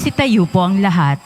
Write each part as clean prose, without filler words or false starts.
Magsitayo po ang lahat.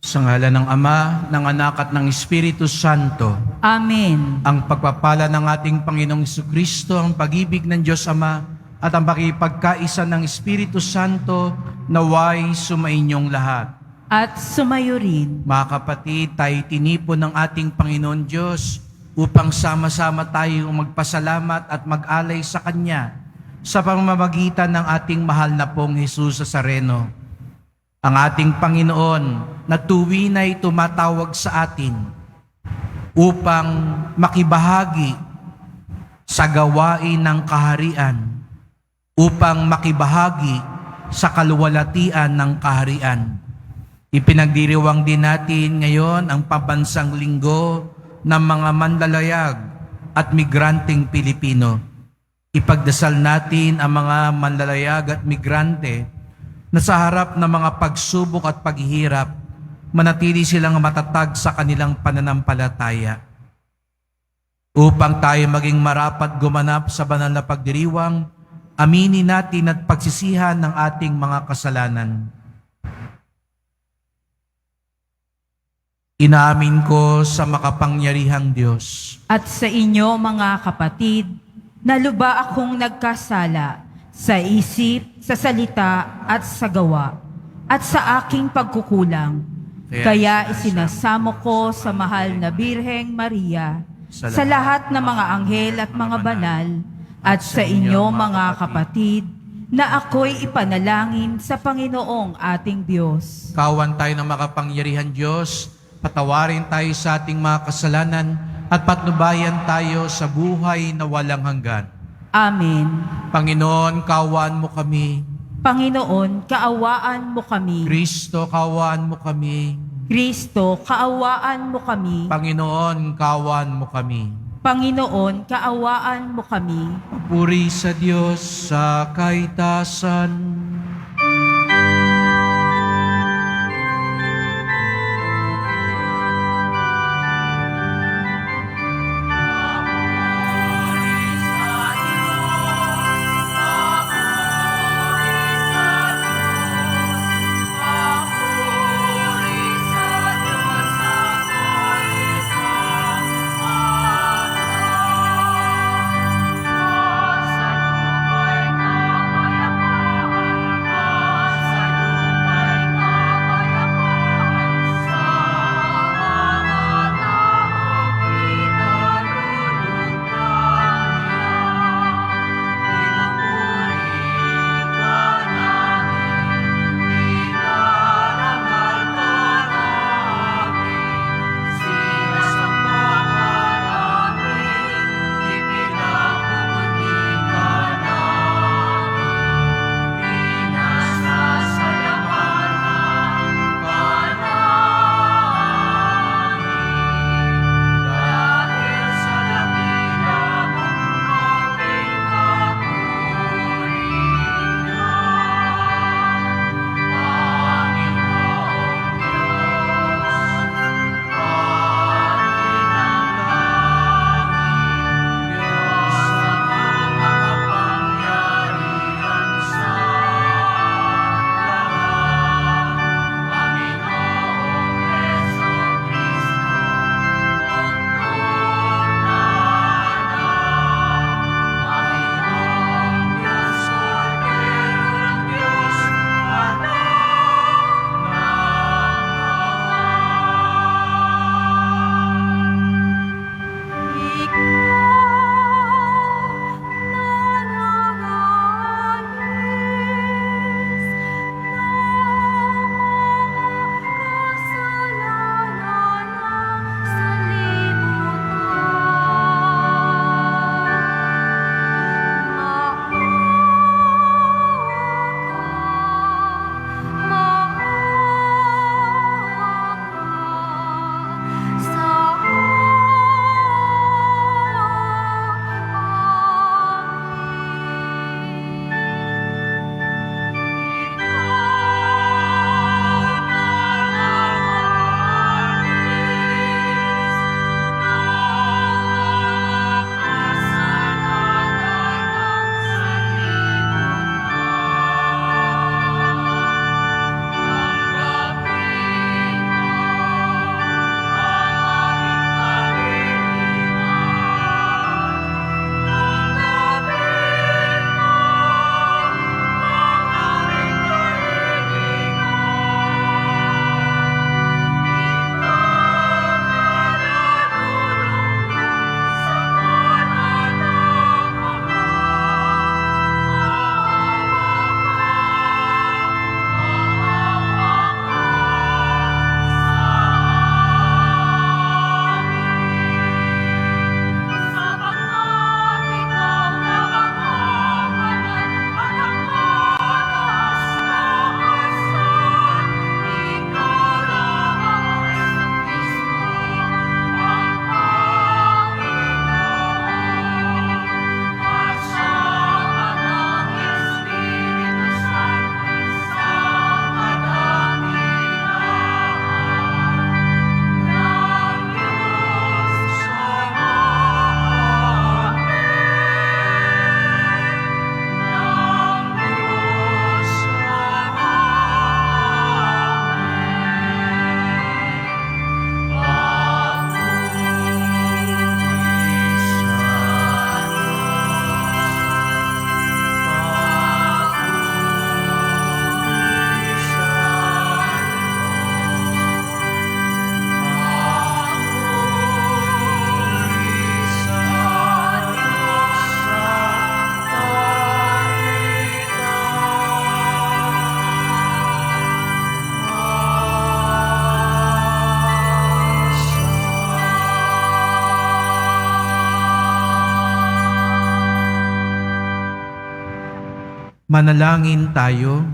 Sa ngalan ng Ama, ng Anak at ng Espiritu Santo. Amen. Ang pagpapala ng ating Panginoong Jesucristo, ang pag-ibig ng Diyos Ama, at ang pakipagkaisa ng Espiritu Santo, naway sumainyong lahat. At sumayo rin. Mga kapatid, tayo tinipon ng ating Panginoon Diyos upang sama-sama tayo magpasalamat at mag-alay sa Kanya sa pamamagitan ng ating mahal na pong Jesus Nazareno. Ang ating Panginoon na tuwina'y tumatawag sa atin upang makibahagi sa gawain ng kaharian, upang makibahagi sa kaluwalhatian ng kaharian. Ipinagdiriwang din natin ngayon ang pambansang linggo ng mga manlalayag at migranteng Pilipino. Ipagdasal natin ang mga manlalayag at migrante na sa harap ng mga pagsubok at paghihirap, manatili silang matatag sa kanilang pananampalataya. Upang tayo maging marapat gumanap sa banal na pagdiriwang, aminin natin at pagsisihan ng ating mga kasalanan. Inaamin ko sa makapangyarihang Diyos At sa inyo mga kapatid, na luba akong nagkasala sa isip, sa salita at sa gawa, at sa aking pagkukulang. Kaya isinasamo ko sa mahal na Birheng Maria, sa lahat ng mga anghel at mga banal, at sa inyo mga kapatid, na ako'y ipanalangin sa Panginoong ating Diyos. Kawan tayo ng makapangyarihan Diyos, patawarin tayo sa ating mga kasalanan, at patnubayan tayo sa buhay na walang hanggan. Amen. Panginoon, kaawaan mo kami. Panginoon, kaawaan mo kami. Kristo, kaawaan mo kami. Kristo, kaawaan mo kami. Panginoon, kaawaan mo kami. Panginoon, kaawaan mo kami. Papuri sa Diyos sa kaitasan. Manalangin tayo.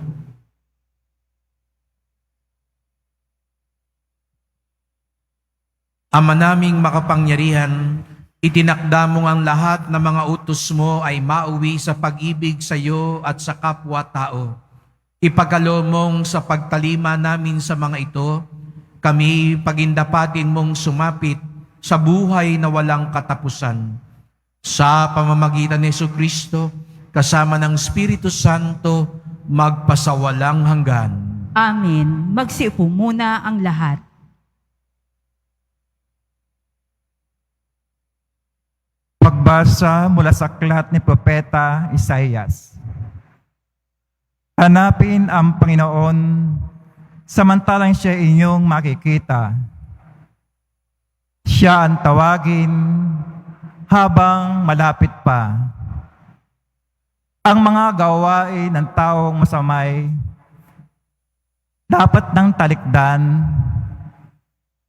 Ama naming makapangyarihan, itinakda mo ang lahat ng mga utos mo ay mauwi sa pag-ibig sa iyo at sa kapwa-tao. Ipagkaloob mong sa pagtalima namin sa mga ito, kami pagindapatin mong sumapit sa buhay na walang katapusan. Sa pamamagitan ni Jesucristo, kasama ng Espiritu Santo, magpasawalang hanggan. Amen. Magsiupo muna ang lahat. Pagbasa mula sa aklat ni Propeta Isaias. Hanapin ang Panginoon samantalang siya inyong makikita. Siya ang tawagin habang malapit pa. Ang mga gawain ng taong masamay dapat nang talikdan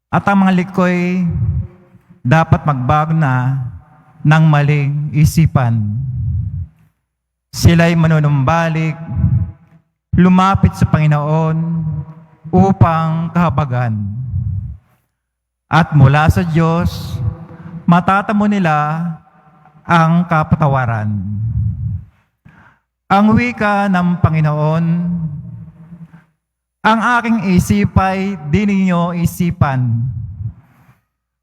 at ang mga likoy dapat magbago na ng maling isipan. Sila'y manunumbalik, lumapit sa Panginoon upang kahabagan. At mula sa Diyos, matatamo nila ang kapatawaran. Ang wika ng Panginoon, ang aking isipay di ninyo isipan,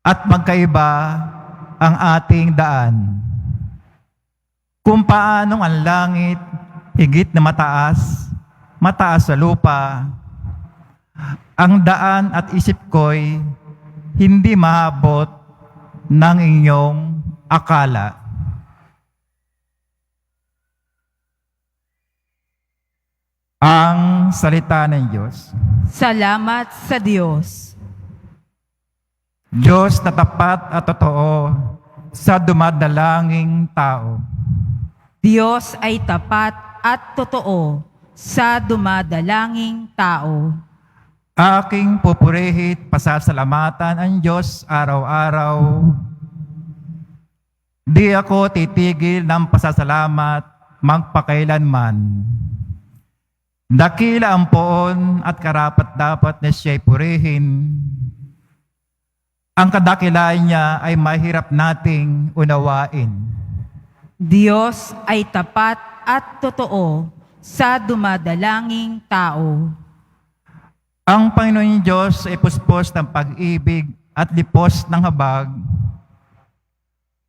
at magkaiba ang ating daan. Kung paanong ang langit higit na mataas, mataas sa lupa, ang daan at isip ko'y hindi maabot ng inyong akala. Ang salita ng Diyos. Salamat sa Diyos. Diyos na tapat at totoo sa dumadalanging tao. Diyos ay tapat at totoo sa dumadalanging tao. Aking pupurihit, pasasalamatan ang Diyos araw-araw. Di ako titigil ng pasasalamat magpakailanman. Dakila ang poon at karapat-dapat na siya'y purihin. Ang kadakilaan niya ay mahirap nating unawain. Diyos ay tapat at totoo sa dumadalanging tao. Ang Panginoon Diyos ay puspos ng pag-ibig at lipos ng habag.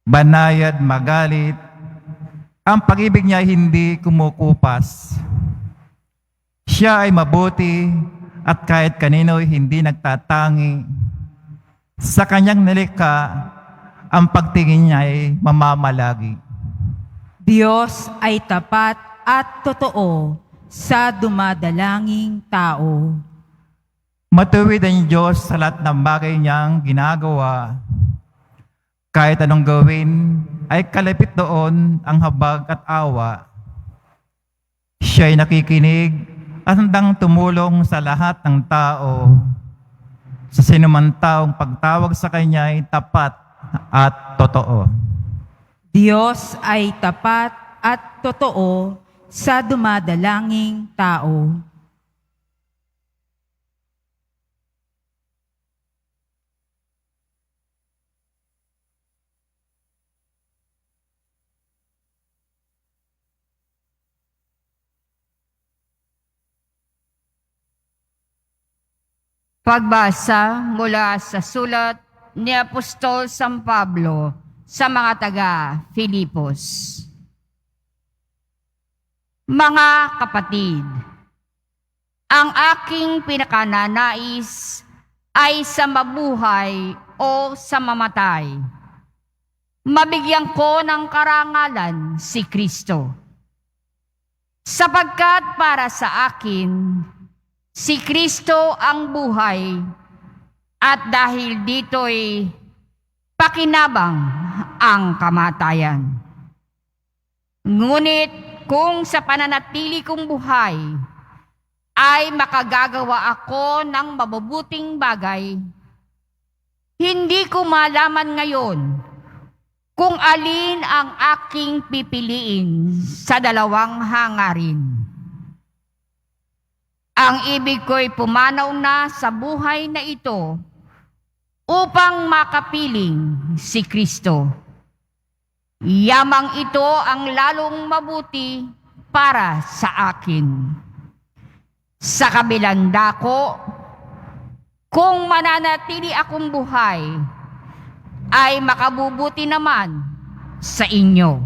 Banayad magalit. Ang pag-ibig niya ay hindi kumukupas. Siya ay mabuti at kahit kanino'y hindi nagtatangi. Sa kanyang nilikha, ang pagtingin niya ay mamamalagi. Diyos ay tapat at totoo sa dumadalanging tao. Matuwid ang Diyos sa lahat ng bagay niyang ginagawa. Kahit anong gawin, ay kalapit doon ang habag at awa. Siya ay nakikinig at handang tumulong sa lahat ng tao. Sa sinumang taong pagtawag sa Kanya ay tapat at totoo. Diyos ay tapat at totoo sa dumadalanging tao. Pagbasa mula sa sulat ni Apostol San Pablo sa mga taga-Filipos. Mga kapatid, ang aking pinakananais ay sa mabuhay o sa mamatay. Mabigyan ko ng karangalan si Kristo. Sapagkat para sa akin, si Kristo ang buhay at dahil dito'y pakinabang ang kamatayan. Ngunit kung sa pananatili kong buhay ay makagagawa ako ng mabubuting bagay, hindi ko malaman ngayon kung alin ang aking pipiliin sa dalawang hangarin. Ang ibig ko'y pumanaw na sa buhay na ito upang makapiling si Kristo. Yamang ito ang lalong mabuti para sa akin. Sa kabilang dako, kung mananatili akong buhay, ay makabubuti naman sa inyo.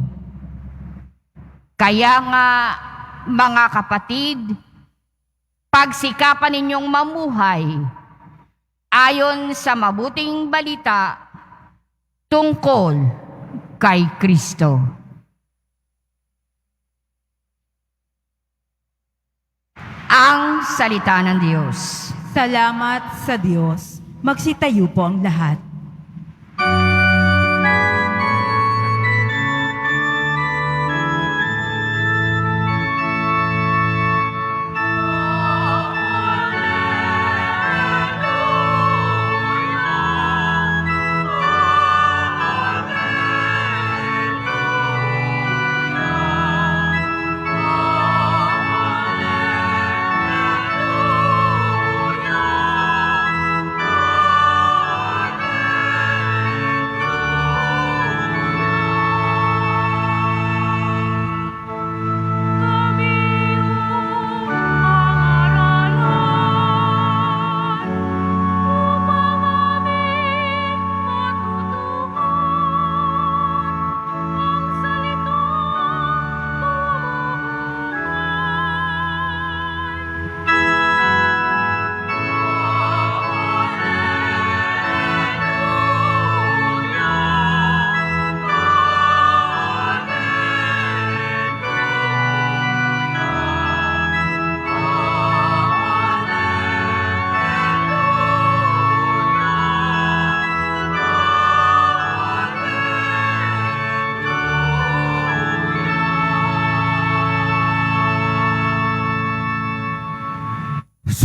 Kaya nga, mga kapatid, pagsikapan ninyong mamuhay ayon sa mabuting balita tungkol kay Kristo. Ang salita ng Diyos. Salamat sa Diyos. Magsitayo po ang lahat.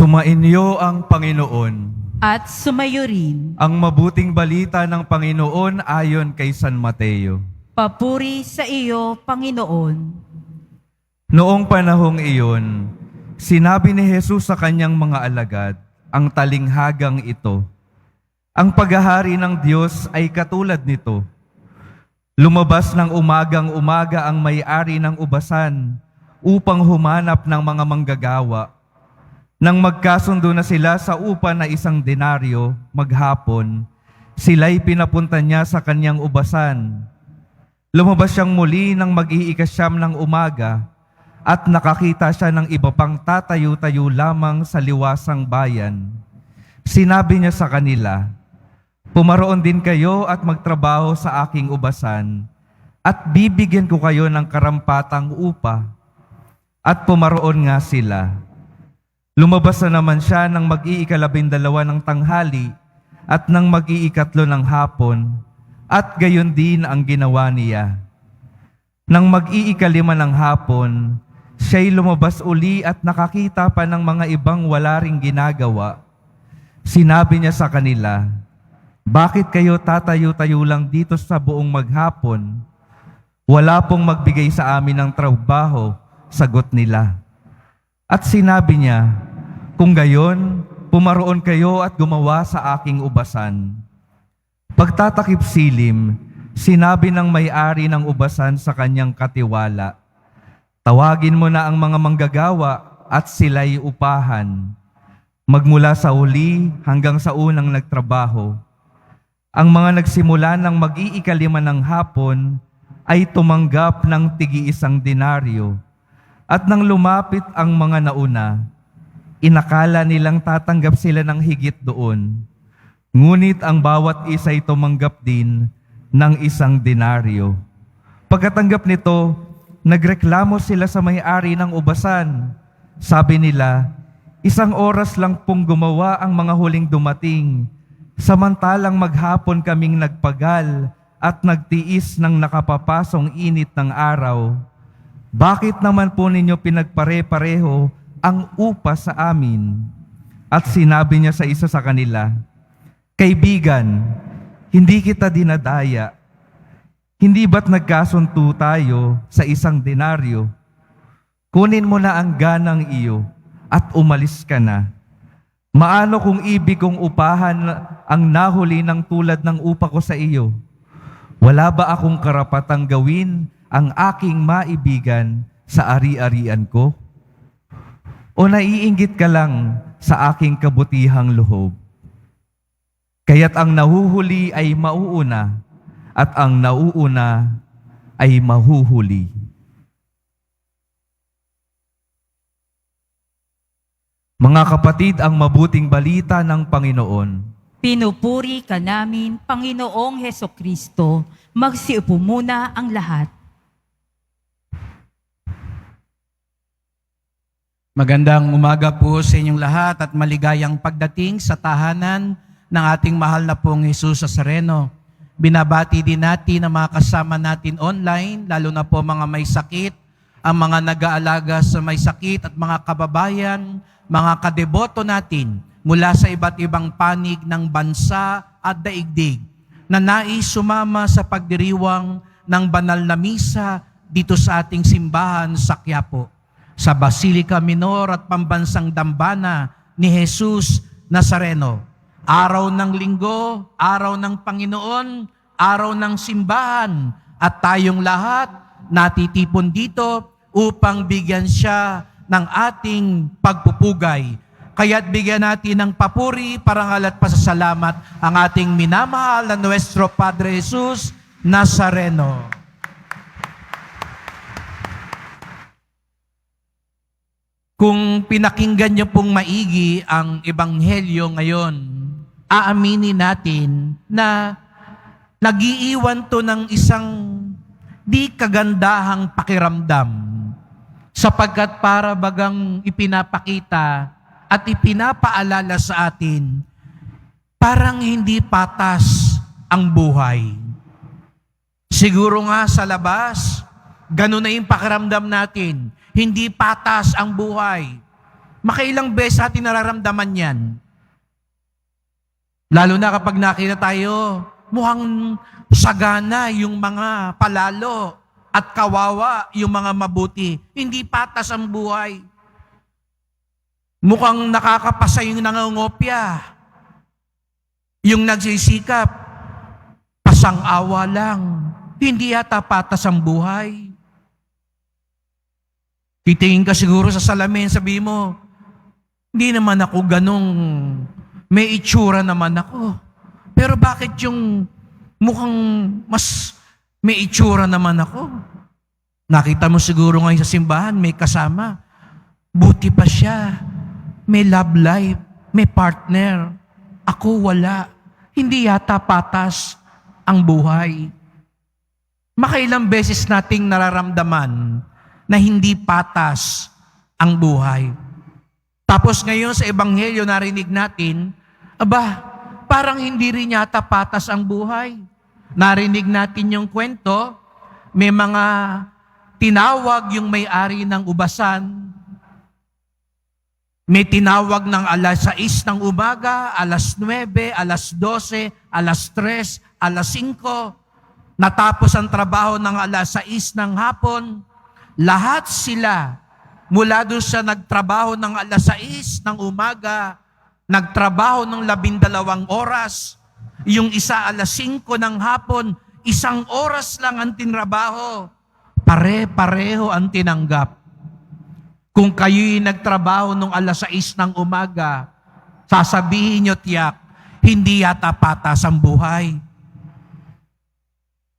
Sumainyo ang Panginoon. At sumayo rin. Ang mabuting balita ng Panginoon ayon kay San Mateo. Papuri sa iyo, Panginoon. Noong panahong iyon, sinabi ni Jesus sa kanyang mga alagad ang talinghagang ito. Ang paghahari ng Diyos ay katulad nito. Lumabas ng umagang-umaga ang may-ari ng ubasan upang humanap ng mga manggagawa. Nang magkasundo na sila sa upa na 1 denaryo maghapon, sila'y pinapunta niya sa kanyang ubasan. Lumabas siyang muli ng mag-iikasyam ng umaga at nakakita siya ng iba pang tatayo-tayo lamang sa liwasang bayan. Sinabi niya sa kanila, "Pumaroon din kayo at magtrabaho sa aking ubasan at bibigyan ko kayo ng karampatang upa." At pumaroon nga sila. Lumabas na naman siya ng mag-iikalabindalawa ng tanghali at ng mag-iikatlo ng hapon, at gayon din ang ginawa niya. Nang mag-iikalima ng hapon, siya'y lumabas uli at nakakita pa ng mga ibang wala ring ginagawa. Sinabi niya sa kanila, "Bakit kayo tatayo-tayo lang dito sa buong maghapon? Wala pong magbigay sa amin ng trabaho," sagot nila. At sinabi niya, "Kung gayon, pumaroon kayo at gumawa sa aking ubasan." Pagtatakip silim, sinabi ng may-ari ng ubasan sa kanyang katiwala, "Tawagin mo na ang mga manggagawa at sila'y upahan, magmula sa huli hanggang sa unang nagtrabaho." Ang mga nagsimula ng mag-iikalima ng hapon ay tumanggap ng tig-1 denaryo. At nang lumapit ang mga nauna, inakala nilang tatanggap sila ng higit doon. Ngunit ang bawat isa'y tumanggap din ng 1 denaryo. Pagkatanggap nito, nagreklamo sila sa may-ari ng ubasan. Sabi nila, "1 oras lang pong gumawa ang mga huling dumating, samantalang maghapon kaming nagpagal at nagtiis ng nakapapasong init ng araw. Bakit naman po ninyo pinagpare-pareho ang upa sa amin?" At sinabi niya sa isa sa kanila, "Kaibigan, hindi kita dinadaya. Hindi ba't nagkasunto tayo sa isang denaryo? Kunin mo na ang ganang iyo at umalis ka na. Maano kung ibig kong upahan ang nahuli ng tulad ng upa ko sa iyo? Wala ba akong karapatang gawin ang aking maibigan sa ari-arian ko? O naiinggit ka lang sa aking kabutihang loob? Kaya't ang nahuhuli ay mauuna, at ang nauuna ay mahuhuli. Mga kapatid, ang mabuting balita ng Panginoon. Pinupuri ka namin, Panginoong Hesukristo. Magsiupo muna ang lahat. Magandang umaga po sa inyong lahat at maligayang pagdating sa tahanan ng ating mahal na pong Jesus Nazareno. Binabati din natin ang mga kasama natin online, lalo na po mga may sakit, ang mga nag-aalaga sa may sakit at mga kababayan, mga kadeboto natin mula sa iba't ibang panig ng bansa at daigdig na nais sumama sa pagdiriwang ng banal na misa dito sa ating simbahan sa Quiapo, sa Basilica Minor at Pambansang Dambana ni Jesus Nazareno. Araw ng linggo, araw ng Panginoon, araw ng simbahan, at tayong lahat natitipon dito upang bigyan siya ng ating pagpupugay. Kaya't bigyan natin ng papuri, parangal at pasasalamat ang ating minamahal na Nuestro Padre Jesus Nazareno. Kung pinakinggan niyo pong maigi ang Ebanghelyo ngayon, aaminin natin na nagiiwan to ng isang di kagandahang pakiramdam, sapagkat para bagang ipinapakita at ipinapaalala sa atin, parang hindi patas ang buhay. Siguro nga sa labas, ganun na yung pakiramdam natin, hindi patas ang buhay. Makailang beses natin nararamdaman yan. Lalo na kapag nakita tayo, mukhang sagana yung mga palalo at kawawa yung mga mabuti. Hindi patas ang buhay. Mukhang nakakapasa yung nangangopya. Yung nagsisikap, pasang-awa lang. Hindi yata patas ang buhay. Titingin ka siguro sa salamin, sabi mo, hindi naman ako ganong, may itsura naman ako. Pero bakit yung mukhang mas may itsura naman ako? Nakita mo siguro ngayon sa simbahan, may kasama. Buti pa siya. May love life, may partner. Ako wala. Hindi yata patas ang buhay. Makailang beses nating nararamdaman na hindi patas ang buhay. Tapos ngayon sa Ebanghelyo narinig natin, parang hindi rin yata patas ang buhay. Narinig natin yung kwento, may mga tinawag yung may-ari ng ubasan, may tinawag ng alas 6 ng umaga, alas 9, alas 12, alas 3, alas 5, natapos ang trabaho ng alas 6 ng hapon. Lahat sila, mula doon sa nagtrabaho ng alas 6 ng umaga, nagtrabaho ng 12 oras, yung isa alas 5 ng hapon, 1 oras lang ang tinrabaho, pare-pareho ang tinanggap. Kung kayo'y nagtrabaho nung alas 6 ng umaga, sasabihin nyo tiyak, hindi yata patas ang buhay.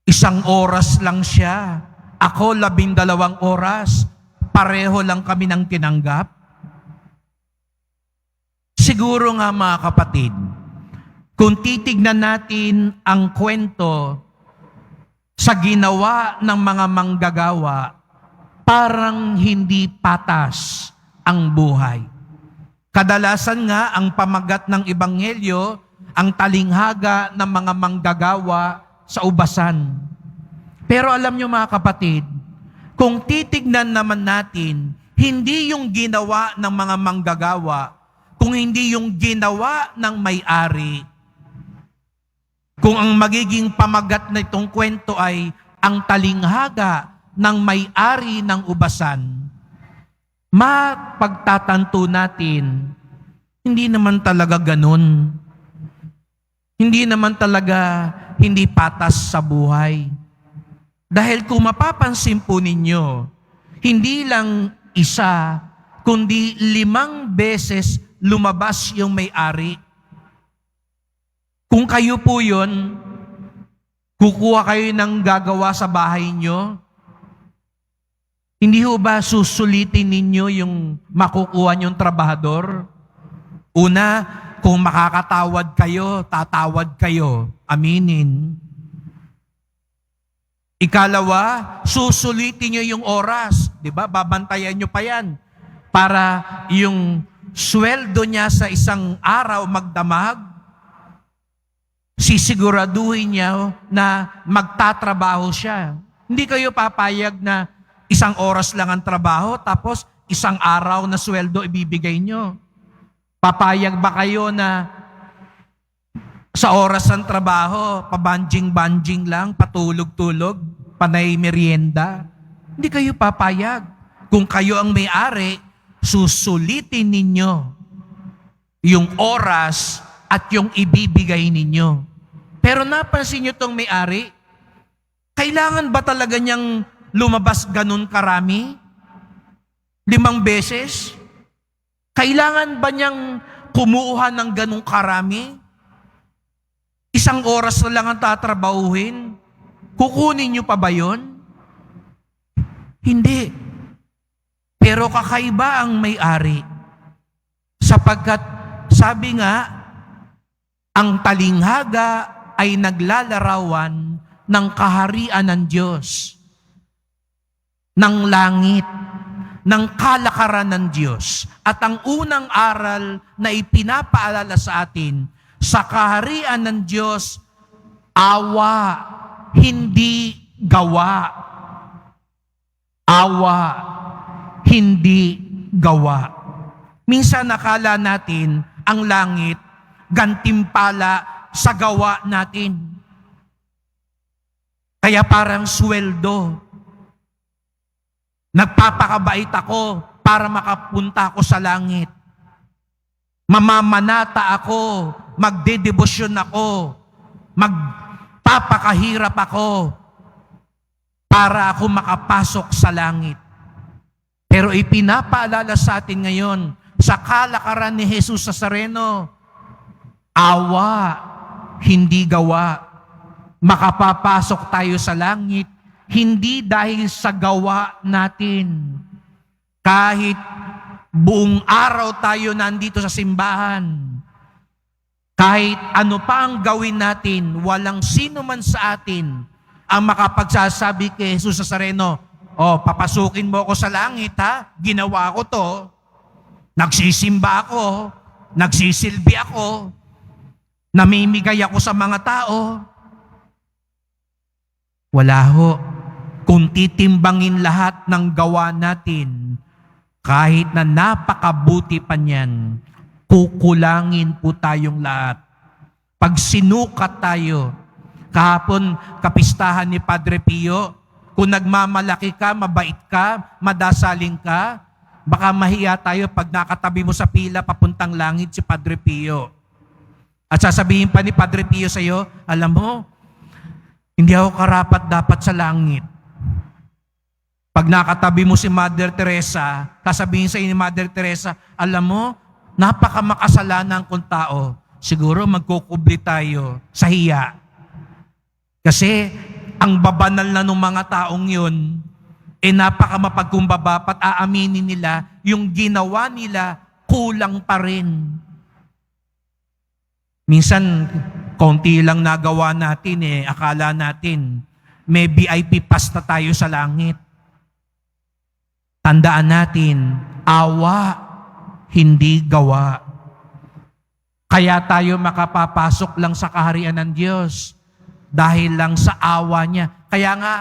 1 oras lang siya. Ako 12 oras, pareho lang kami ng tinanggap. Siguro nga mga kapatid, kung titignan natin ang kwento sa ginawa ng mga manggagawa, parang hindi patas ang buhay. Kadalasan nga ang pamagat ng Ebanghelyo, ang talinghaga ng mga manggagawa sa ubasan. Pero alam nyo mga kapatid, kung titignan naman natin, hindi yung ginawa ng mga manggagawa, kung hindi yung ginawa ng may-ari. Kung ang magiging pamagat na itong kwento ay ang talinghaga ng may-ari ng ubasan, mapagtatanto natin, hindi naman talaga ganun. Hindi naman talaga hindi patas sa buhay. Dahil kung mapapansin po ninyo, hindi lang isa, kundi 5 beses lumabas yung may-ari. Kung kayo po yun, kukuha kayo ng gagawa sa bahay nyo, hindi ho ba susulitin ninyo yung makukuha nyong trabahador? Una, kung makakatawad kayo, tatawad kayo. Aminin. Ikalawa, susulitin nyo yung oras. Diba? Babantayan nyo pa yan. Para yung sweldo niya sa isang araw magdamag, sisiguraduhin niya na magtatrabaho siya. Hindi kayo papayag na 1 oras lang ang trabaho, tapos 1 araw na sweldo ibibigay nyo. Papayag ba kayo na sa oras ng trabaho, pabanjing-banjing lang, patulog-tulog, panay merienda? Hindi kayo papayag. Kung kayo ang may-ari, susulitin ninyo yung oras at yung ibibigay ninyo. Pero napansin nyo itong may-ari, kailangan ba talaga niyang lumabas ganun karami? 5 beses? Kailangan ba niyang kumuha ng ganung karami? 1 oras na lang ang tatrabahuhin? Kukunin niyo pa ba yun? Hindi. Pero kakaiba ang may-ari. Sapagkat sabi nga, ang talinghaga ay naglalarawan ng kaharian ng Diyos, ng langit, ng kalakaran ng Diyos. At ang unang aral na ipinapaalala sa atin, sa kaharian ng Diyos, awa, hindi gawa. Awa, hindi gawa. Minsan nakala natin ang langit gantimpala sa gawa natin. Kaya parang sweldo. Nagpapakabait ako para makapunta ako sa langit. Mamamanata ako, magdedebosyon ako, magpapakahirap ako para ako makapasok sa langit. Pero ipinapaalala sa atin ngayon, sa kalakaran ni Jesus Nazareno, awa, hindi gawa. Makapapasok tayo sa langit, hindi dahil sa gawa natin. Kahit buong araw tayo nandito sa simbahan, kahit ano pa ang gawin natin, walang sino man sa atin ang makapagsasabi kay Jesus Nazareno, papasukin mo ako sa langit ha, ginawa ko to, nagsisimba ako, nagsisilbi ako, namimigay ako sa mga tao. Wala ho. Kung titimbangin lahat ng gawa natin, kahit na napakabuti pa niyan, kukulangin po tayong lahat. Pag sinukat tayo, kahapon kapistahan ni Padre Pio, kung nagmamalaki ka, mabait ka, madasaling ka, baka mahiya tayo pag nakatabi mo sa pila papuntang langit si Padre Pio. At sasabihin pa ni Padre Pio sa iyo, alam mo, hindi ako karapat-dapat sa langit. Pag nakatabi mo si Mother Teresa, sasabihin sa iyo ni Mother Teresa, alam mo, napakamakasalanan kong tao. Siguro magkukubli tayo sa hiya. Kasi ang babanal na ng mga taong yun, napakamapagkumbaba, pat aaminin nila, yung ginawa nila, kulang pa rin. Minsan, konti lang nagawa natin akala natin, may VIP pass na tayo sa langit. Tandaan natin, awa, hindi gawa. Kaya tayo makapapasok lang sa kaharian ng Diyos dahil lang sa awa niya. Kaya nga,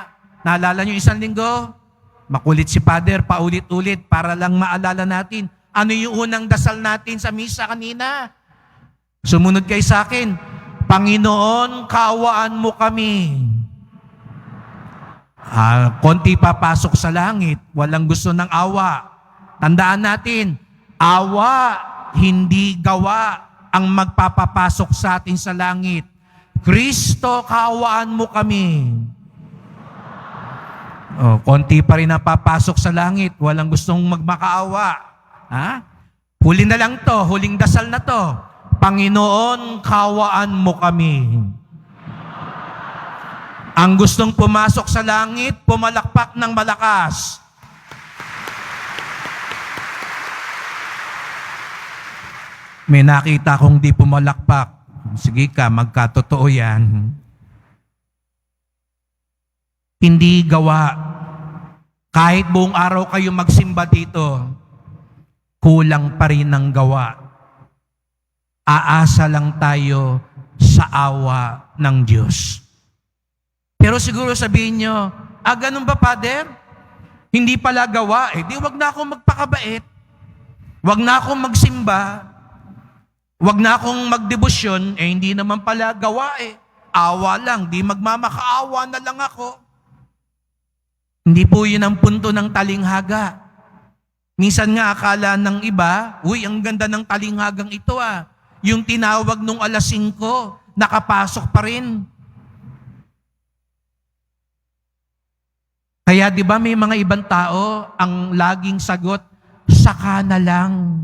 naalala niyo 1 linggo, makulit si Father, paulit-ulit para lang maalala natin. Ano yung unang dasal natin sa misa kanina? Sumunod kayo sa akin, Panginoon, kaawaan mo kami. Konti papasok sa langit, walang gusto ng awa. Tandaan natin, awa, hindi gawa ang magpapapasok sa atin sa langit. Kristo, kaawaan mo kami. Konti pa rin ang papasok sa langit, walang gustong magmakaawa. Huli na lang to, huling dasal na to. Panginoon, kaawaan mo kami. Ang gustong pumasok sa langit, pumalakpak ng malakas. May nakita kong di pumalakpak. Sige ka, magkatotoo yan. Hindi gawa. Kahit buong araw kayo magsimba dito, kulang pa rin ang gawa. Aasa lang tayo sa awa ng Diyos. Pero siguro sabihin nyo, ganun ba, Father? Hindi pala gawa. Di wag na akong magpakabait. Wag na akong magsimba. Wag na akong magdebosyon. Hindi naman pala gawa. Awa lang. Di magmamakaawa na lang ako. Hindi po yun ang punto ng talinghaga. Minsan nga akala ng iba, ang ganda ng talinghagang ito Yung tinawag nung 5:00, nakapasok pa rin. Kaya di ba may mga ibang tao ang laging sagot, saka na lang.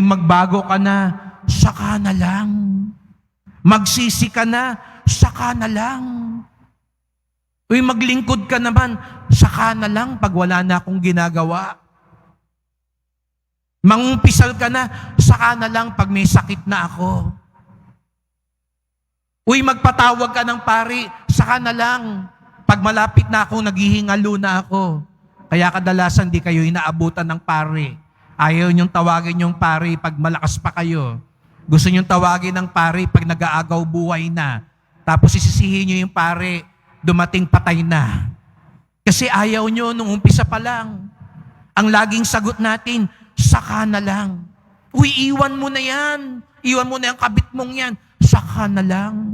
Magbago ka na, saka na lang. Magsisi ka na, saka na lang. Maglingkod ka naman, saka na lang pag wala na akong ginagawa. Mangumpisal ka na, saka na lang pag may sakit na ako. Magpatawag ka ng pari, saka na lang. Pag malapit na ako, naghihingalo na ako. Kaya kadalasan di kayo inaabutan ng pari. Ayaw niyong tawagin yung pari pag malakas pa kayo. Gusto niyong tawagin ng pari pag nag-aagaw buhay na. Tapos isisihin niyo yung pari, dumating patay na. Kasi ayaw niyo nung umpisa pa lang. Ang laging sagot natin, saka na lang. Iwan mo na yan. Iwan mo na yung kabit mong yan. Saka na lang.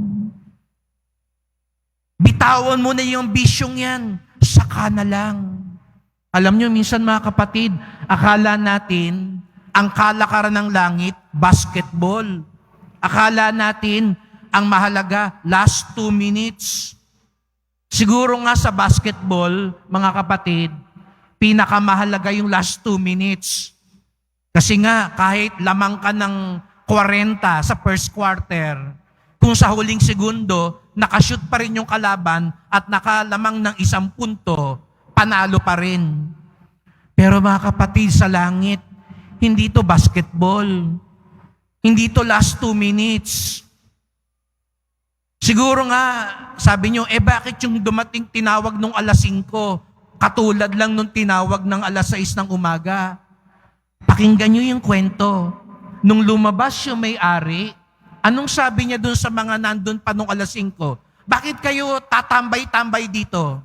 Bitawan mo na yung bisyong yan. Saka na lang. Alam nyo, minsan mga kapatid, akala natin, ang kalakaran ng langit, basketball. Akala natin, ang mahalaga, last 2 minutes. Siguro nga sa basketball, mga kapatid, pinakamahalaga yung last 2 minutes. Kasi nga, kahit lamang ka ng 40 sa first quarter, kung sa huling segundo, nakashoot pa rin yung kalaban at nakalamang ng 1 punto, panalo pa rin. Pero mga kapatid, sa langit, hindi to basketball. Hindi to last 2 minutes. Siguro nga, sabi nyo, bakit yung dumating tinawag nung 5:00, katulad lang nung tinawag ng 6:00 ng umaga? Pakinggan nyo yung kwento. Nung lumabas yung may-ari, anong sabi niya dun sa mga nandun pa nung 5:00? Bakit kayo tatambay-tambay dito?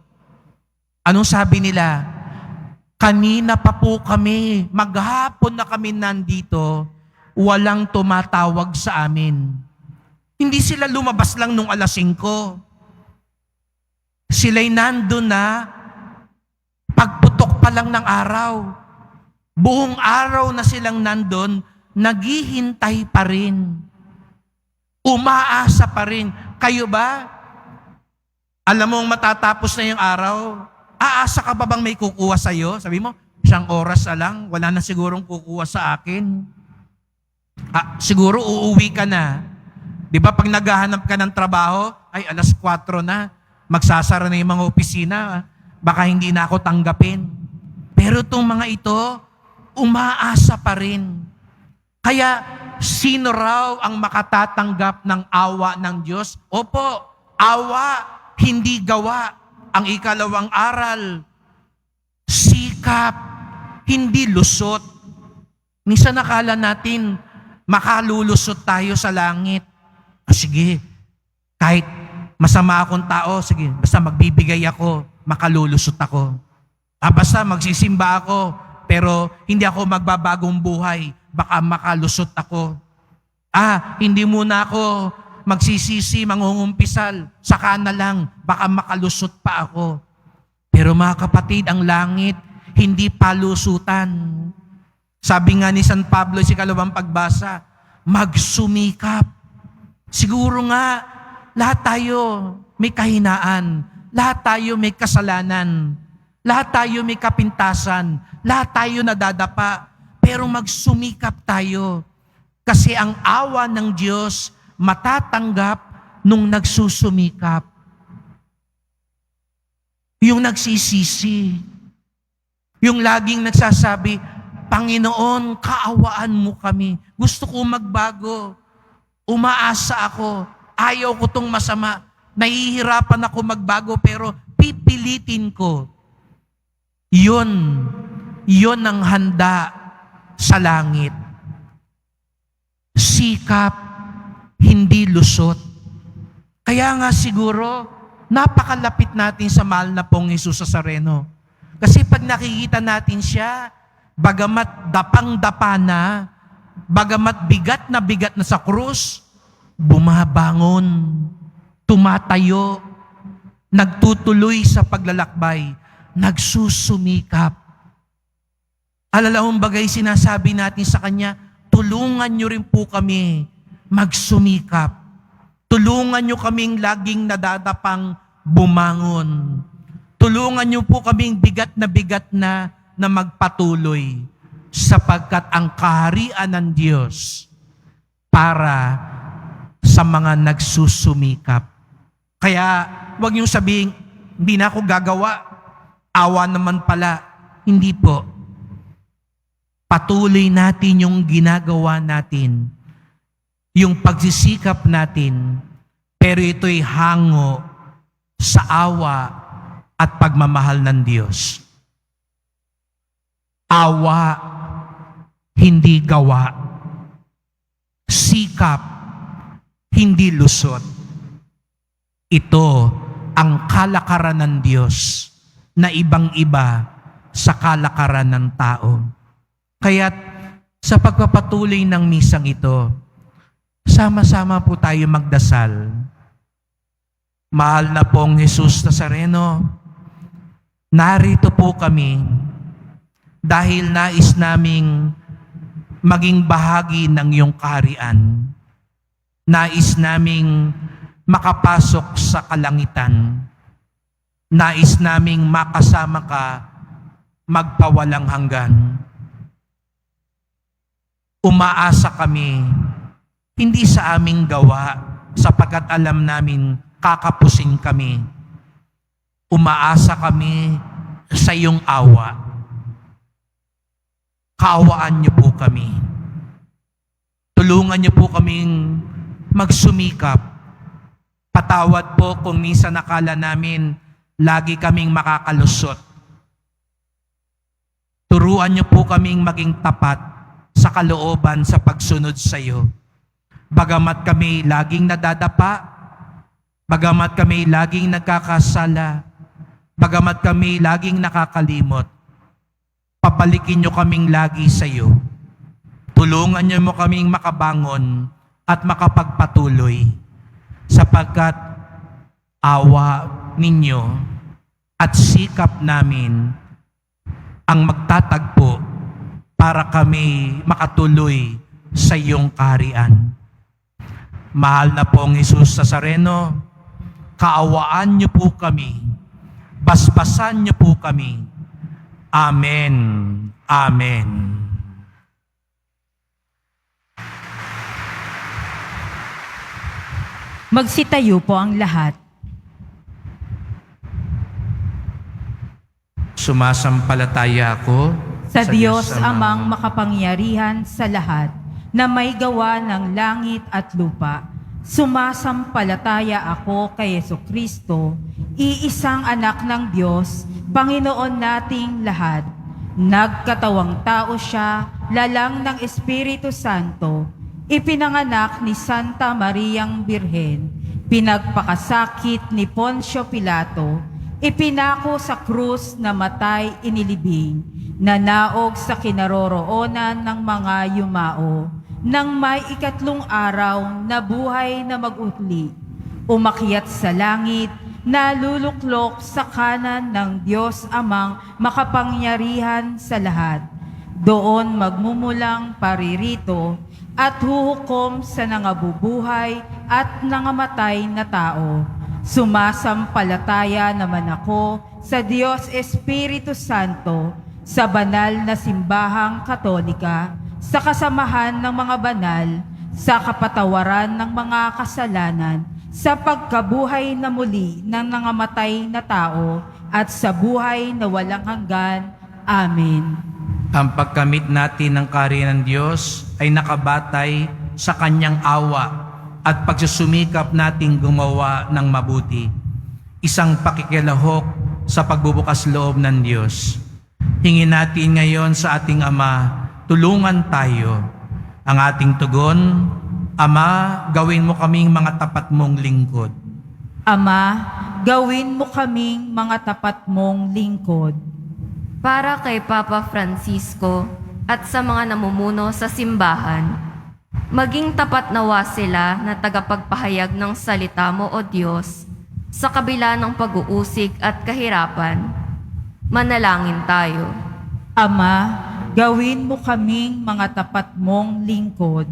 Anong sabi nila? Kanina pa po kami, maghapon na kami nandito, walang tumatawag sa amin. Hindi sila lumabas lang nung 5:00. Sila'y nandun na, pagputok pa lang ng araw. Buong araw na silang nandun, naghihintay pa rin. Umaasa pa rin. Kayo ba? Alam mong matatapos na yung araw, aasa ka ba bang may kukuha sa'yo? Sabi mo, 1 oras na lang, wala na sigurong kukuha sa akin. Siguro uuwi ka na. Di ba pag naghahanap ka ng trabaho, 4:00 na, magsasara na yung mga opisina, baka hindi na ako tanggapin. Pero itong mga ito, umaasa pa rin. Kaya, sino raw ang makatatanggap ng awa ng Diyos? Opo, awa, hindi gawa. Ang ikalawang aral, sikap, hindi lusot. Minsan nakala natin, makalulusot tayo sa langit. Sige, kahit masama akong tao, sige, basta magbibigay ako, makalulusot ako. Basta magsisimba ako, pero hindi ako magbabagong buhay, baka makalusot ako. Hindi muna ako magsisisi, mangungumpisal, saka na lang, baka makalusot pa ako. Pero mga kapatid, ang langit, hindi palusutan. Sabi nga ni San Pablo sa ikalawang pagbasa, magsumikap. Siguro nga, lahat tayo may kahinaan, lahat tayo may kasalanan, lahat tayo may kapintasan, lahat tayo nadadapa, pero magsumikap tayo. Kasi ang awa ng Diyos matatanggap nung nagsusumikap. Yung nagsisisi. Yung laging nagsasabi, Panginoon, kaawaan mo kami. Gusto ko magbago. Umaasa ako. Ayaw ko tong masama. Nahihirapan ako magbago pero pipilitin ko. Yun ang handa sa langit. Sikap, hindi lusot. Kaya nga siguro, napakalapit natin sa mahal na pong Jesus Nazareno. Kasi pag nakikita natin siya, bagamat dapang-dapa na, bagamat bigat na sa krus, bumabangon, tumatayo, nagtutuloy sa paglalakbay, nagsusumikap. Alalahong bagay sinasabi natin sa Kanya, tulungan niyo rin po kami magsumikap. Tulungan niyo kaming laging nadadapang bumangon. Tulungan niyo po kaming bigat na magpatuloy sapagkat ang kaharian ng Diyos para sa mga nagsusumikap. Kaya huwag niyong sabihin, hindi na ako gagawa, awa naman pala. Hindi po. Patuloy natin yung ginagawa natin, yung pagsisikap natin, pero ito'y hango sa awa at pagmamahal ng Diyos. Awa, hindi gawa. Sikap, hindi lusot. Ito ang kalakaran ng Diyos na ibang-iba sa kalakaran ng tao. Kaya't sa pagpapatuloy ng misang ito, sama-sama po tayo magdasal. Mahal na pong Jesus Nazareno, narito po kami dahil nais naming maging bahagi ng iyong kaharian. Nais naming makapasok sa kalangitan. Nais naming makasama ka magpawalang hanggan. Umaasa kami, hindi sa aming gawa, sapagkat alam namin kakapusin kami. Umaasa kami sa iyong awa. Kaawaan niyo po kami. Tulungan niyo po kaming magsumikap. Patawad po kung minsan nakala namin lagi kaming makakalusot. Turuan niyo po kaming maging tapat sa kalooban sa pagsunod sa iyo. Bagamat kami laging nadadapa, bagamat kami laging nagkakasala, bagamat kami laging nakakalimot, papalikin niyo kaming lagi sa iyo. Tulungan niyo mo kaming makabangon at makapagpatuloy sapagkat awa ninyo at sikap namin ang magtatagpo para kami makatuloy sa iyong kaharian. Mahal na pong Jesus Nazareno, kaawaan niyo po kami, basbasan niyo po kami. Amen. Amen. Magsitayo po ang lahat. Sumasampalataya ako Sa Diyos amang makapangyarihan sa lahat, na may gawa ng langit at lupa. Sumasampalataya ako kay Jesucristo, iisang anak ng Diyos, Panginoon nating lahat. Nagkatawang tao siya, lalang ng Espiritu Santo, ipinanganak ni Santa Mariang Birhen, pinagpakasakit ni Poncio Pilato, ipinako sa krus na matay inilibing, nanaog sa kinaroroonan ng mga yumao, nang may ikatlong araw na buhay na mag-utli, umakyat sa langit, naluluklok sa kanan ng Diyos Amang makapangyarihan sa lahat. Doon magmumulang paririto at huhukom sa nangabubuhay at nangamatay na tao. Sumasampalataya naman ako sa Diyos Espiritu Santo, sa banal na simbahang katolika, sa kasamahan ng mga banal, sa kapatawaran ng mga kasalanan, sa pagkabuhay na muli ng nangamatay na tao, at sa buhay na walang hanggan. Amen. Ang pagkamit natin ng kaharian ng Diyos ay nakabatay sa Kanyang awa at pagsusumikap nating gumawa ng mabuti. Isang pakikilahok sa pagbubukas loob ng Diyos. Hingin natin ngayon sa ating Ama, tulungan tayo. Ang ating tugon, Ama, gawin mo kaming mga tapat mong lingkod. Ama, gawin mo kaming mga tapat mong lingkod. Para kay Papa Francisco at sa mga namumuno sa simbahan, maging tapat nawa sila na tagapagpahayag ng salita mo, O Diyos, sa kabila ng pag-uusig at kahirapan. Manalangin tayo. Ama, gawin mo kaming mga tapat mong lingkod.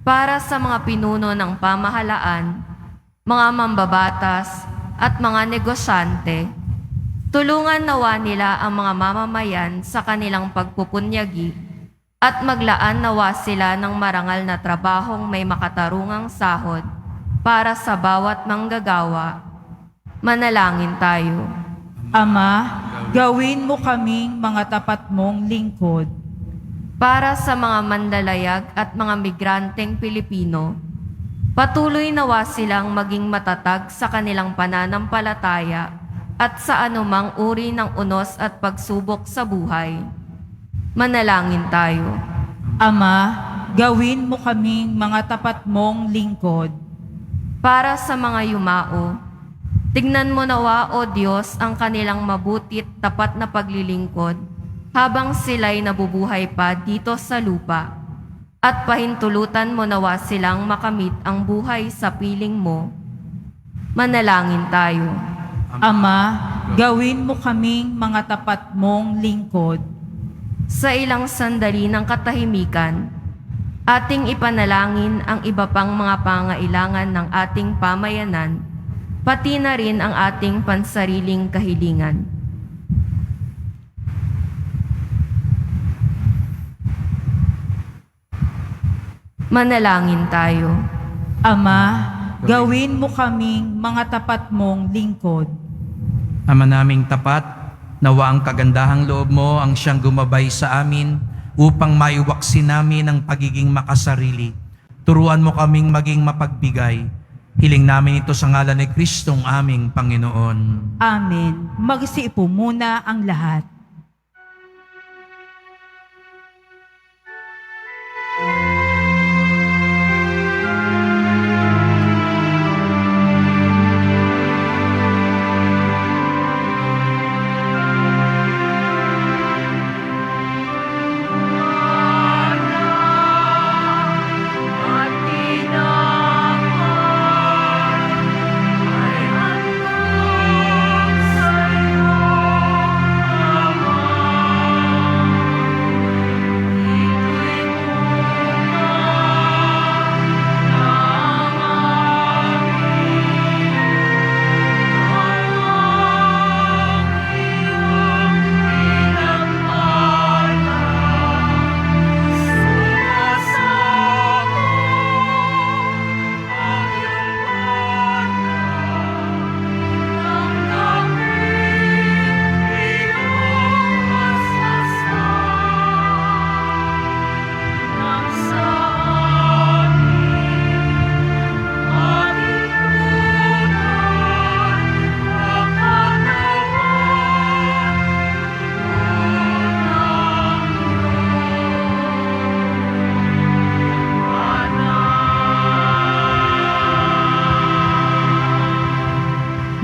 Para sa mga pinuno ng pamahalaan, mga mambabatas at mga negosyante, tulungan nawa nila ang mga mamamayan sa kanilang pagpupunyagi at maglaan nawa sila ng marangal na trabahong may makatarungang sahod para sa bawat manggagawa. Manalangin tayo. Ama, gawin mo kaming mga tapat mong lingkod. Para sa mga manlalayag at mga migranteng Pilipino, patuloy nawa silang maging matatag sa kanilang pananampalataya at sa anumang uri ng unos at pagsubok sa buhay. Manalangin tayo. Ama, gawin mo kaming mga tapat mong lingkod. Para sa mga yumao, tignan mo nawa, O Diyos, ang kanilang mabutit tapat na paglilingkod habang sila'y nabubuhay pa dito sa lupa, at pahintulutan mo nawa silang makamit ang buhay sa piling mo. Manalangin tayo. Ama, gawin mo kaming mga tapat mong lingkod. Sa ilang sandali ng katahimikan, ating ipanalangin ang iba pang mga pangailangan ng ating pamayanan, pati na rin ang ating pansariling kahilingan. Manalangin tayo. Ama, gawin mo kaming mga tapat mong lingkod. Ama naming tapat, nawa ang kagandahang loob mo ang siyang gumabay sa amin upang maiwaksin namin ang pagiging makasarili. Turuan mo kaming maging mapagbigay. Hiling namin ito sa ngalan ni Kristong aming Panginoon. Amen. Magsiupo muna ang lahat.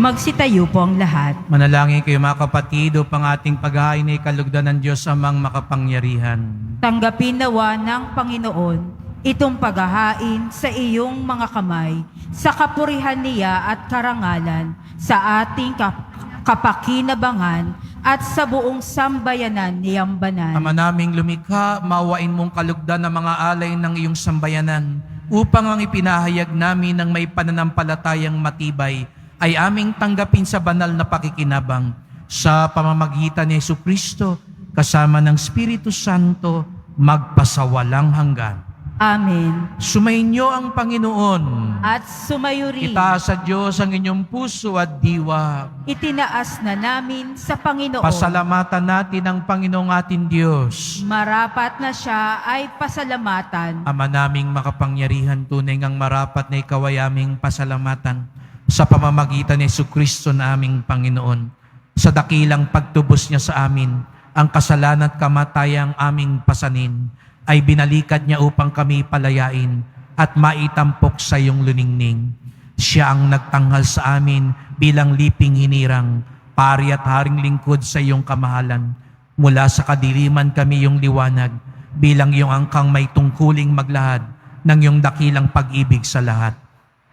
Magsitayo po ang lahat. Manalangin kayo mga kapatid upang ating paghahain ay kalugdan ng Diyos amang makapangyarihan. Tanggapin nawa ng Panginoon itong paghahain sa iyong mga kamay, sa kapurihan niya at karangalan, sa ating kapakinabangan at sa buong sambayanan niyang banal. Ama naming lumikha, maawain mong kalugdan ng mga alay ng iyong sambayanan, upang ang ipinahayag namin ng may pananampalatayang matibay ay aming tanggapin sa banal na pakikinabang sa pamamagitan ni Jesucristo kasama ng Espiritu Santo magpasawalang hanggan. Amen. Sumainyo ang Panginoon. At sumayo rin, Itaas sa Diyos ang inyong puso at diwa. itinaas na namin sa Panginoon. Pasalamatan natin ang Panginoong ating Diyos. Marapat na siya ay pasalamatan. Ama naming makapangyarihan, tunay ngang marapat na ikaw ay aming pasalamatan sa pamamagitan ni Jesucristo na aming Panginoon. Sa dakilang pagtubos niya sa amin, ang kasalanan at kamatayang aming pasanin, ay binalikat niya upang kami palayain at maitampok sa iyong luningning. Siya ang nagtanghal sa amin bilang liping hinirang, pari at haring lingkod sa iyong kamahalan. Mula sa kadiliman kami iyong liwanag, bilang iyong angkang may tungkuling maglahad ng iyong dakilang pag-ibig sa lahat.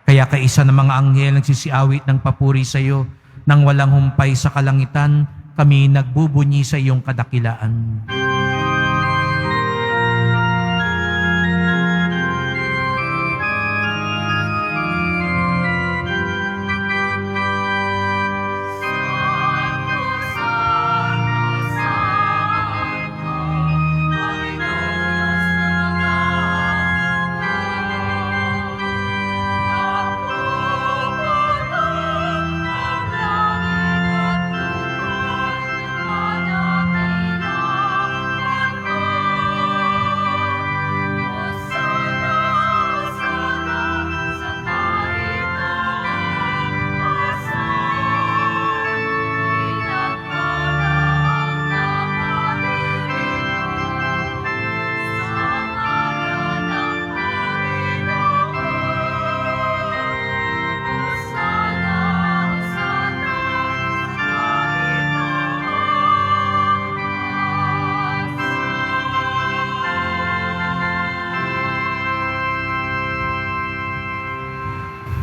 Kaya kaisa ng mga anghel nagsisiawit ng papuri sa iyo, nang walang humpay sa kalangitan, kami nagbubunyi sa iyong kadakilaan.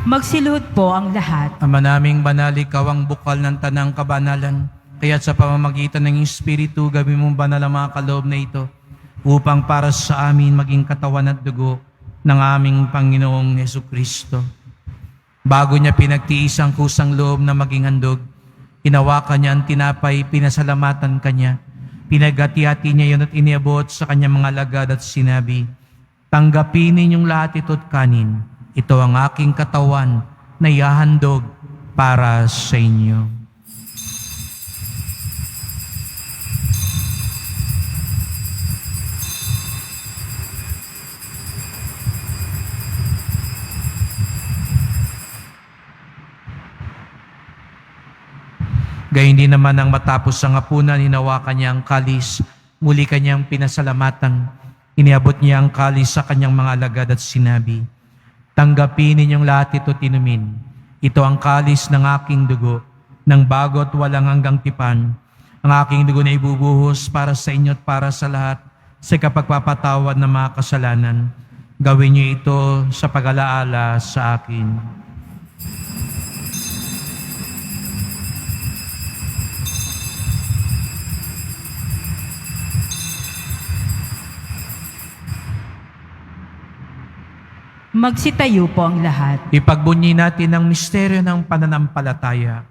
Magsiluhod po ang lahat. Ama naming banal, ikaw ang bukal ng tanang kabanalan. Kaya't sa pamamagitan ng Espiritu, gawin mong banal ang mga kaloob na ito, upang para sa amin maging katawan at dugo ng aming Panginoong Jesucristo. Bago niya pinagtiis ang kusang loob na maging handog, hinawakan niya ang tinapay, pinasalamatan kanya. Pinagati-hati niya yun at iniabot sa kanyang mga alagad at sinabi, "Tanggapin ninyong lahat ito't kanin. Ito ang aking katawan na ihahandog para sa inyo." Gayun din naman ang matapos ang hapunan, hinawakan niya ang kalis, muli kanyang pinasalamatan. Iniabot niya ang kalis sa kanyang mga alagad at sinabi, "Tanggapin ninyong lahat ito tinumin. Ito ang kalis ng aking dugo, ng bago at walang hanggang tipan. Ang aking dugo na ibubuhos para sa inyo at para sa lahat sa kapagpapatawad ng mga kasalanan. Gawin niyo ito sa pag-alaala sa akin." Magsitayo po ang lahat. Ipagbunyi natin ang misteryo ng pananampalataya.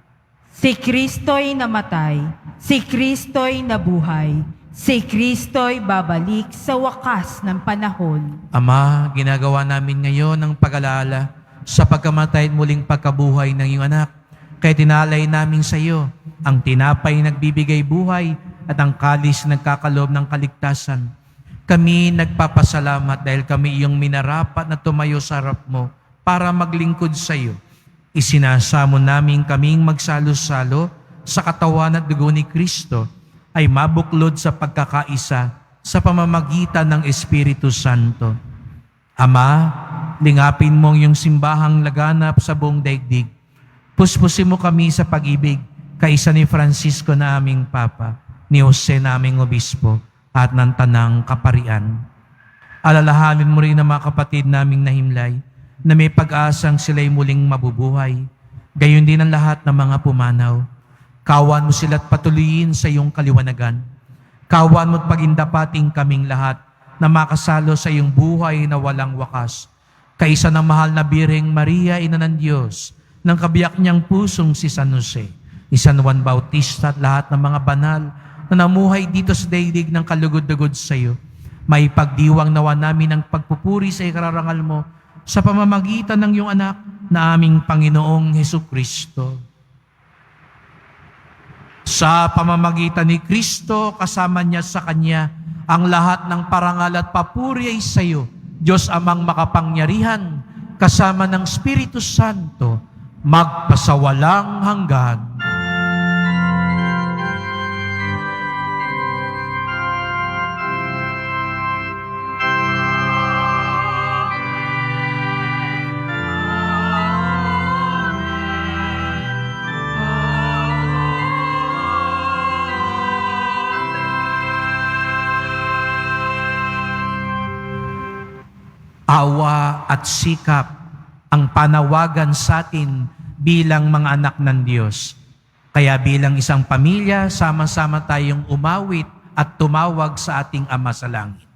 Si Kristo'y namatay, si Kristo'y nabuhay, si Kristo'y babalik sa wakas ng panahon. Ama, ginagawa namin ngayon ang pag-alaala sa pagkamatay at muling pagkabuhay ng iyong anak. Kaya tinalay namin sa iyo ang tinapay nagbibigay buhay at ang kalis nagkakaloob ng kaligtasan. Kami nagpapasalamat dahil kami iyong minarapat na tumayo sa harap mo para maglingkod sa iyo. Isinasamo namin kaming magsalo-salo sa katawan at dugo ni Kristo ay mabuklod sa pagkakaisa sa pamamagitan ng Espiritu Santo. Ama, lingapin mo ang iyong simbahang laganap sa buong daigdig. Puspusin mo kami sa pag-ibig kaisa ni Francisco na aming Papa, ni Jose na aming Obispo, at ng Tanang Kaparian. Alalahanin mo rin ang mga kapatid naming nahimlay na may pag-asang sila'y muling mabubuhay. Gayon din ang lahat ng mga pumanaw. Kawan mo sila't patuloyin sa iyong kaliwanagan. Kawan mo't pagindapating kaming lahat na makasalo sa iyong buhay na walang wakas. Kaisa ng mahal na Birheng Maria, Ina ng Diyos, ng kabiyak niyang pusong si San Jose, ni San Juan Bautista at lahat ng mga banal na namuhay dito sa daigdig ng kalugod-dugod sa iyo. May pagdiwang nawa namin ang pagpupuri sa ikararangal mo sa pamamagitan ng iyong anak na aming Panginoong Hesukristo. Sa pamamagitan ni Kristo, kasama niya sa Kanya, ang lahat ng parangal at papuri ay sa iyo, Diyos Amang makapangyarihan, kasama ng Espiritu Santo, magpasawalang hanggan. Awa at sikap ang panawagan sa atin bilang mga anak ng Diyos. Kaya bilang isang pamilya, sama-sama tayong umawit at tumawag sa ating Ama sa Langit.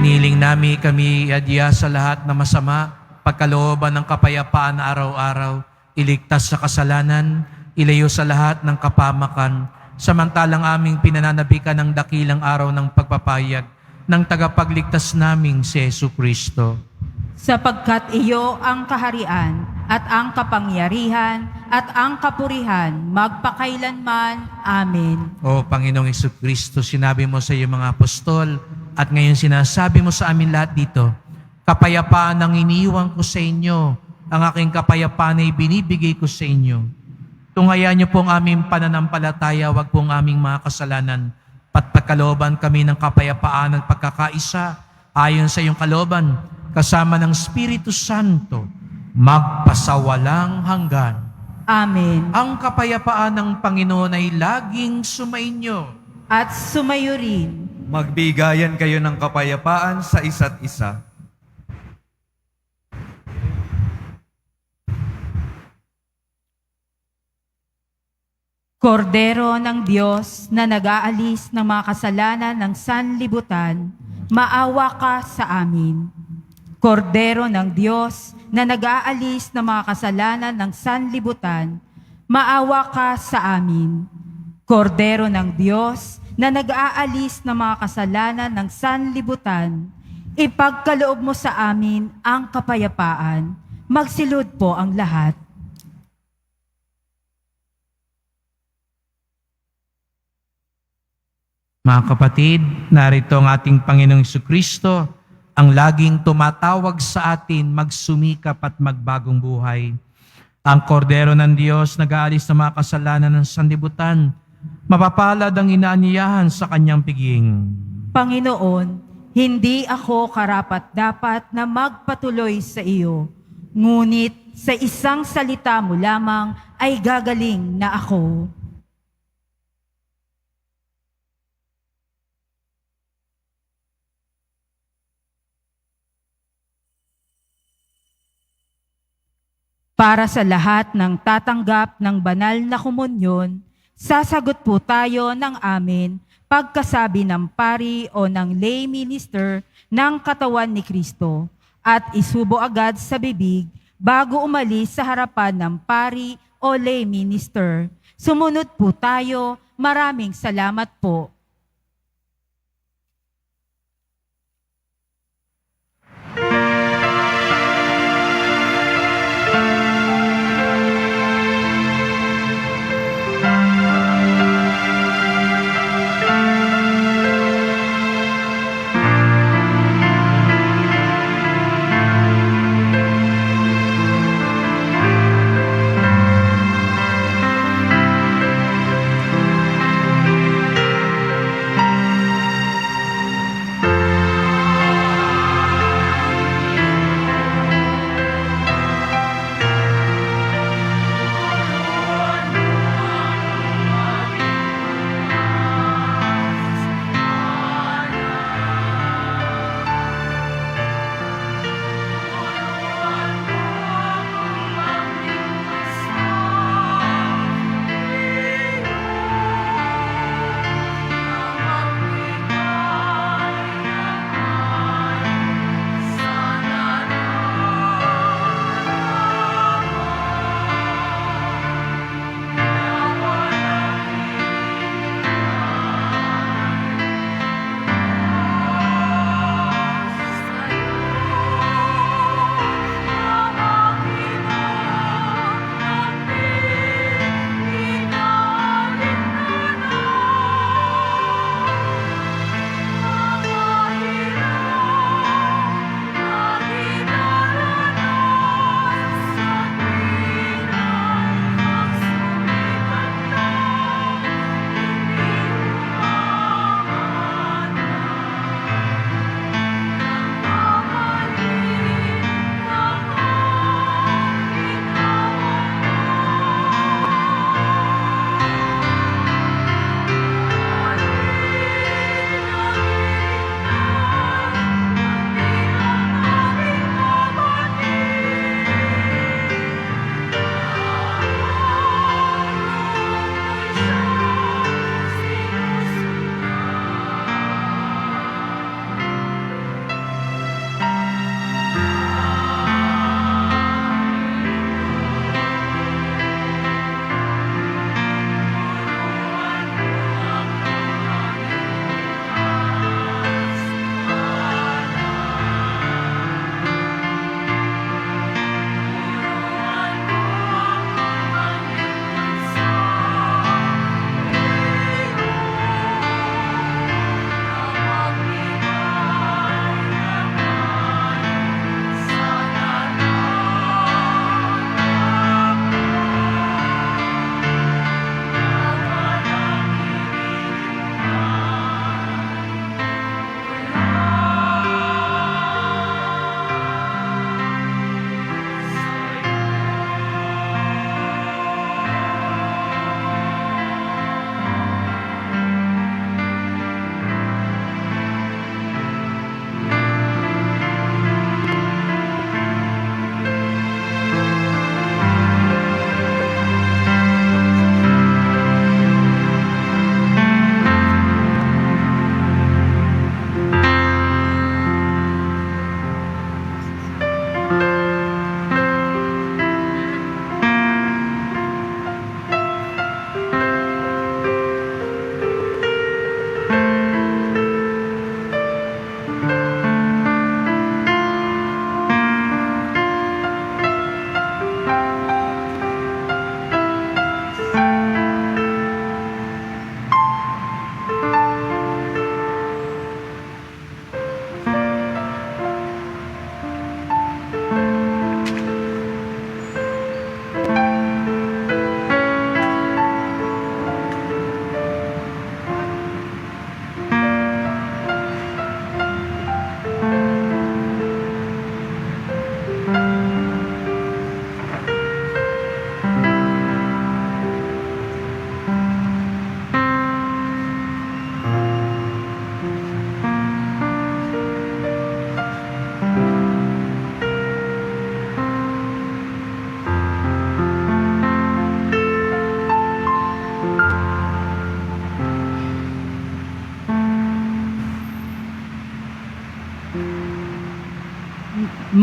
Niling nami kami adya sa lahat na masama, pagkalooban ng kapayapaan na araw-araw, iligtas sa kasalanan, ilayo sa lahat ng kapamakan, samantalang aming pinananabikan ng dakilang araw ng pagpapayag ng tagapagligtas naming si Jesucristo. Sapagkat iyo ang kaharian at ang kapangyarihan at ang kapurihan magpakailanman. Amen. O Panginoong Jesucristo, sinabi mo sa iyong mga apostol, at ngayon sinasabi mo sa amin lahat dito, kapayapaan ang iniiwan ko sa inyo, ang aking kapayapaan ay binibigay ko sa inyo. Tunghayan niyo po ang aming pananampalataya, wag po ang aming mga kasalanan, patpagkalooban kami ng kapayapaan at pagkakaisa, ayon sa iyong kalooban, kasama ng Espiritu Santo, magpasawalang hanggan. Amen. Ang kapayapaan ng Panginoon ay laging sumainyo. At sumayo rin. Magbigayan kayo ng kapayapaan sa isa't isa. Kordero ng Diyos na nag-aalis ng mga kasalanan ng sanlibutan, maawa ka sa amin. Kordero ng Diyos na nag-aalis ng mga kasalanan ng sanlibutan, maawa ka sa amin. Kordero ng Diyos na nag-aalis ng mga kasalanan ng sanlibutan, ipagkaloob mo sa amin ang kapayapaan. Magsilod po ang lahat. Mga kapatid, narito ang ating Panginoong Jesucristo, ang laging tumatawag sa atin magsumikap at magbagong buhay. Ang kordero ng Diyos nag-aalis ng mga kasalanan ng sanlibutan, mapapalad ang inaanyayahan sa kanyang piging. Panginoon, hindi ako karapat-dapat na magpatuloy sa iyo, ngunit sa isang salita mo lamang ay gagaling na ako. Para sa lahat ng tatanggap ng banal na komunyon, sasagot po tayo ng amin pagkasabi ng pari o ng lay minister ng katawan ni Kristo at isubo agad sa bibig bago umalis sa harapan ng pari o lay minister. Sumunod po tayo. Maraming salamat po.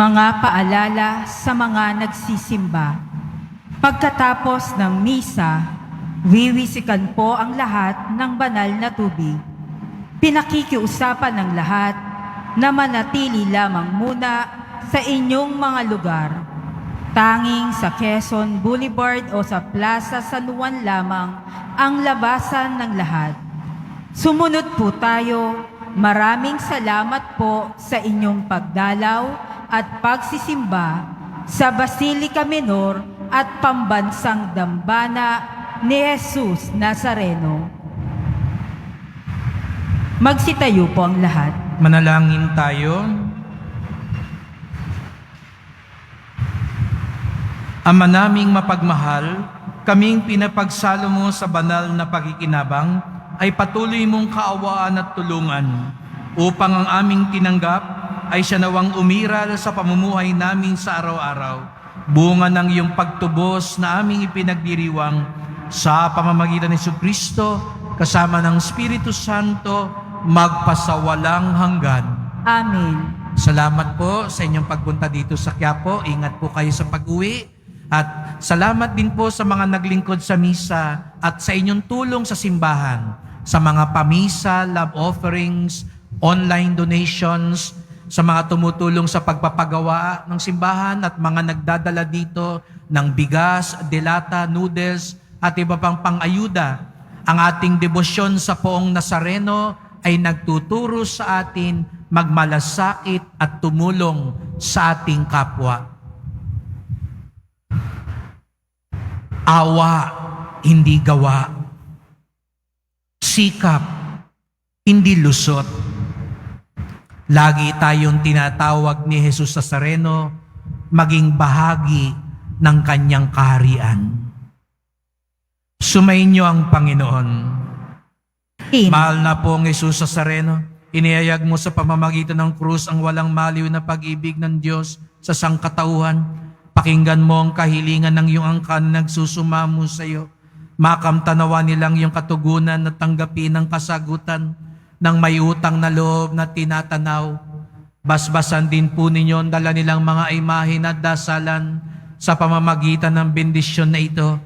Mga paalala sa mga nagsisimba. Pagkatapos ng misa, wiwisikan po ang lahat ng banal na tubig. Pinakikiusapan ng lahat na manatili lamang muna sa inyong mga lugar. Tanging sa Quezon Boulevard o sa Plaza San Juan lamang ang labasan ng lahat. Sumunod po tayo. Maraming salamat po sa inyong pagdalaw at pagsisimba sa Basilica Menor at Pambansang Dambana ni Jesus Nazareno. Magsitayo po ang lahat. Manalangin tayo. Ama naming mapagmahal, kaming pinapagsalo mo sa banal na pakikinabang, ay patuloy mong kaawaan at tulungan upang ang aming tinanggap ay siya nawang umiral sa pamumuhay namin sa araw-araw, bunga ng iyong pagtubos na aming ipinagdiriwang sa pamamagitan ni Jesucristo kasama ng Espiritu Santo magpasawalang hanggan. Amen. Salamat po sa inyong pagpunta dito sa Quiapo. Ingat po kayo sa pag-uwi. At salamat din po sa mga naglingkod sa misa at sa inyong tulong sa simbahan, sa mga pamisa, love offerings, online donations, sa mga tumutulong sa pagpapagawa ng simbahan at mga nagdadala dito ng bigas, delata, noodles at iba pang pang-ayuda. Ang ating debosyon sa Poong Nazareno ay nagtuturo sa atin magmalasakit at tumulong sa ating kapwa. Awa, hindi gawa. Sikap, hindi lusot. Lagi tayong tinatawag ni Jesus Nazareno maging bahagi ng kanyang kaharian. Sumainyo ang Panginoon. Amen. Mahal na pong Jesus Nazareno, inihayag mo sa pamamagitan ng krus ang walang maliw na pag-ibig ng Diyos sa sangkatauhan. Pakinggan mo ang kahilingan ng iyong angkan na nagsusumamo sa iyo. Makamtanawa nilang iyong katugunan at tanggapin ang kasagutan ng may utang na loob na tinatanaw. Basbasan din po ninyo ang dala nilang mga imahin at dasalan sa pamamagitan ng bendisyon na ito.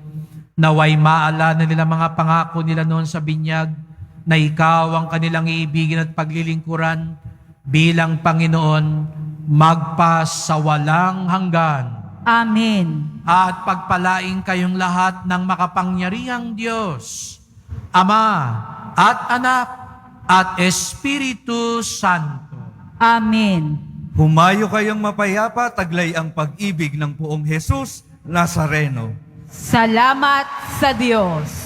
Naway maalala nila mga pangako nila noon sa binyag na ikaw ang kanilang iibigin at paglilingkuran bilang Panginoon magpasawalang hanggan. Amen. At pagpalaing kayong lahat ng makapangyarihang Diyos, Ama at Anak at Espiritu Santo. Amen. Humayo kayong mapayapa, taglay ang pag-ibig ng Poong Jesus Nazareno. Salamat sa Diyos.